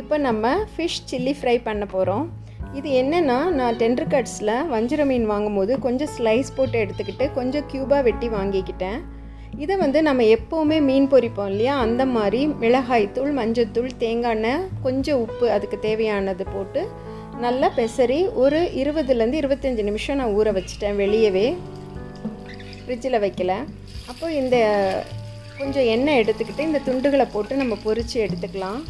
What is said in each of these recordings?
இப்போ நம்ம fish chilli fry பண்ண போகிறோம். இது என்னென்னா, நான் டெண்டர் கட்ஸில் வஞ்சரம் மீன் வாங்கும்போது கொஞ்சம் ஸ்லைஸ் போட்டு எடுத்துக்கிட்டு கொஞ்சம் க்யூபாக வெட்டி வாங்கிக்கிட்டேன். இதை வந்து நம்ம எப்போவுமே மீன் பொரிப்போம் இல்லையா, அந்த மாதிரி மிளகாய்த்தூள், மஞ்சத்தூள், தேங்காய் எண்ணெய், கொஞ்சம் உப்பு, அதுக்கு தேவையானது போட்டு நல்லா பெசரி ஒரு 20லேருந்து 25 நிமிஷம் நான் ஊற வச்சிட்டேன். வெளியவே ஃப்ரிட்ஜில் வைக்கல. அப்போ இந்த கொஞ்சம் எண்ணெய் எடுத்துக்கிட்டு இந்த துண்டுகளை போட்டு நம்ம பொரித்து எடுத்துக்கலாம்.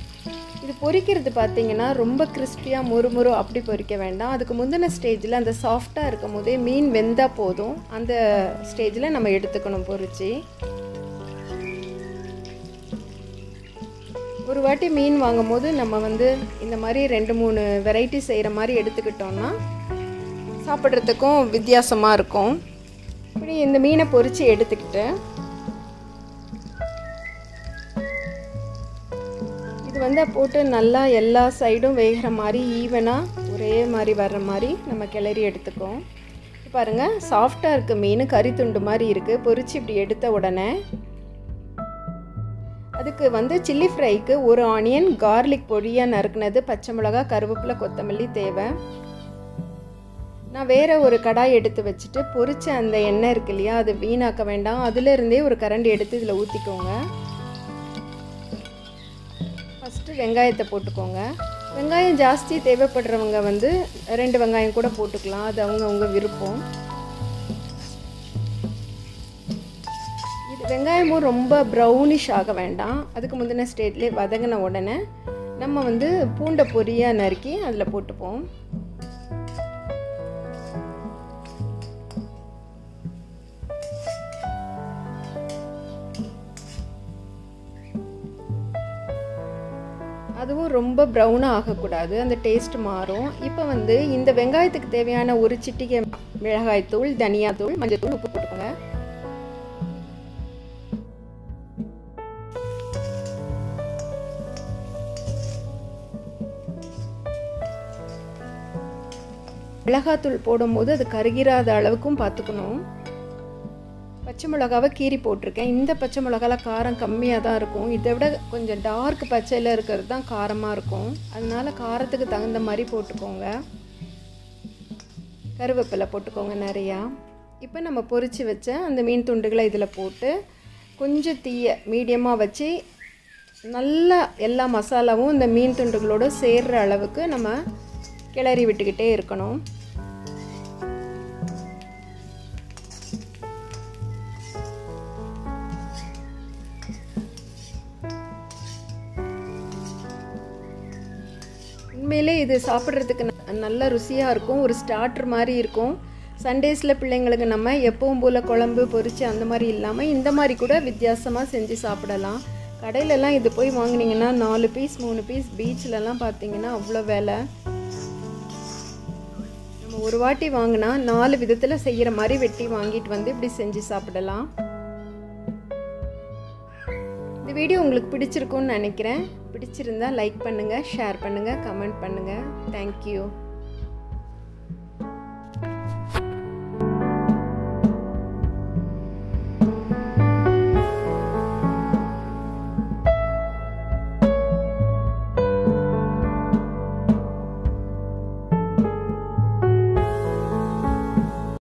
இது பொரிக்கிறது பார்த்திங்கன்னா ரொம்ப கிறிஸ்பியாக முறுமுறு அப்படி பொரிக்க வேண்டாம். அதுக்கு முந்தின ஸ்டேஜில் அந்த சாஃப்டாக இருக்கும் போதே மீன் வெந்தால் போதும். அந்த ஸ்டேஜில் நம்ம எடுத்துக்கணும் பொரித்து. ஒரு வாட்டி மீன் வாங்கும் போது நம்ம வந்து இந்த மாதிரி 2-3 வெரைட்டி செய்கிற மாதிரி எடுத்துக்கிட்டோம்னா சாப்பிட்றதுக்கும் வித்தியாசமாக இருக்கும். இப்படி இந்த மீனை பொரித்து எடுத்துக்கிட்டு இது வந்து போட்டு நல்லா எல்லா சைடும் வேகிற மாதிரி ஈவனாக ஒரே மாதிரி வர்ற மாதிரி நம்ம கிளறி எடுத்துக்கோம். பாருங்கள், சாஃப்டாக இருக்க மீன் கறி துண்டு மாதிரி இருக்குது. பொரித்து இப்படி எடுத்த உடனே அதுக்கு வந்து சில்லி ஃப்ரைக்கு ஒரு ஆனியன், கார்லிக் பொடியாக நறுக்குனது, பச்சை மிளகா, கருவேப்பிலை, கொத்தமல்லி தேவை. நான் வேறு ஒரு கடாய் எடுத்து வச்சுட்டு பொரிச்ச அந்த எண்ணெய் இருக்கு இல்லையா, அது வீணாக்க வேண்டாம். அதிலிருந்தே ஒரு கரண்டி எடுத்து இதில் ஊற்றிக்கோங்க. ஃபஸ்ட்டு வெங்காயத்தை போட்டுக்கோங்க. வெங்காயம் ஜாஸ்தி தேவைப்படுறவங்க வந்து 2 வெங்காயம் கூட போட்டுக்கலாம். அது அவங்கவுங்க விருப்பம். இது வெங்காயமும் ரொம்ப ப்ரௌனிஷ் ஆக வேண்டாம். அதுக்கு முந்தின ஸ்டேட்லேயே வதங்கின உடனே நம்ம வந்து பூண்டை பொரியாக நறுக்கி அதில் போட்டுப்போம். அதுவும் ரொம்ப ப்ரௌனாக ஆகக்கூடாது, அந்த டேஸ்ட் மாறும். இப்போ வந்து இந்த வெங்காயத்துக்கு தேவையான ஒரு சிட்டிகை மிளகாய்த்தூள், தனியாத்தூள், மஞ்சத்தூள், உப்பு போட்டுக்கோங்க. மிளகாத்தூள் போடும்போது அது கருகிராத அளவுக்கும் பார்த்துக்கணும். பச்சை மிளகாவை கீரி போட்டிருக்கேன். இந்த பச்சை மிளகாவில் காரம் கம்மியாக தான் இருக்கும். இதை விட கொஞ்சம் டார்க் பச்சையில் இருக்கிறது தான் காரமாக இருக்கும். அதனால் காரத்துக்கு தகுந்த மாதிரி போட்டுக்கோங்க. கருவேப்பிலை போட்டுக்கோங்க நிறையா. இப்போ நம்ம பொரித்து வச்ச அந்த மீன் துண்டுகளை இதில் போட்டு கொஞ்சம் தீயை மீடியமாக வச்சு நல்லா எல்லா மசாலாவும் இந்த மீன் துண்டுகளோடு சேர்கிற அளவுக்கு நம்ம கிளறி விட்டுக்கிட்டே இருக்கணும். உண்மையிலே இது சாப்பிட்றதுக்கு நல்ல ருசியாக இருக்கும். ஒரு ஸ்டார்டர் மாதிரி இருக்கும். சண்டேஸில் பிள்ளைங்களுக்கு நம்ம எப்பவும் போல் குழம்பு பொரித்து அந்த மாதிரி இல்லாமல் இந்த மாதிரி கூட வித்தியாசமாக செஞ்சு சாப்பிடலாம். கடையிலலாம் இது போய் வாங்கினீங்கன்னா 4 பீஸ் 3 பீஸ், பீச்சிலலாம் பார்த்தீங்கன்னா அவ்வளோ வேலை. நம்ம ஒரு வாட்டி வாங்கினா 4 விதத்தில் செய்கிற மாதிரி வெட்டி வாங்கிட்டு வந்து இப்படி செஞ்சு சாப்பிடலாம். இந்த வீடியோ உங்களுக்கு பிடிச்சிருக்கும்னு நினைக்கிறேன். பிடிச்சிருந்தா லைக் பண்ணுங்கள், ஷேர் பண்ணுங்கள், கமெண்ட் பண்ணுங்கள். தேங்க்யூ.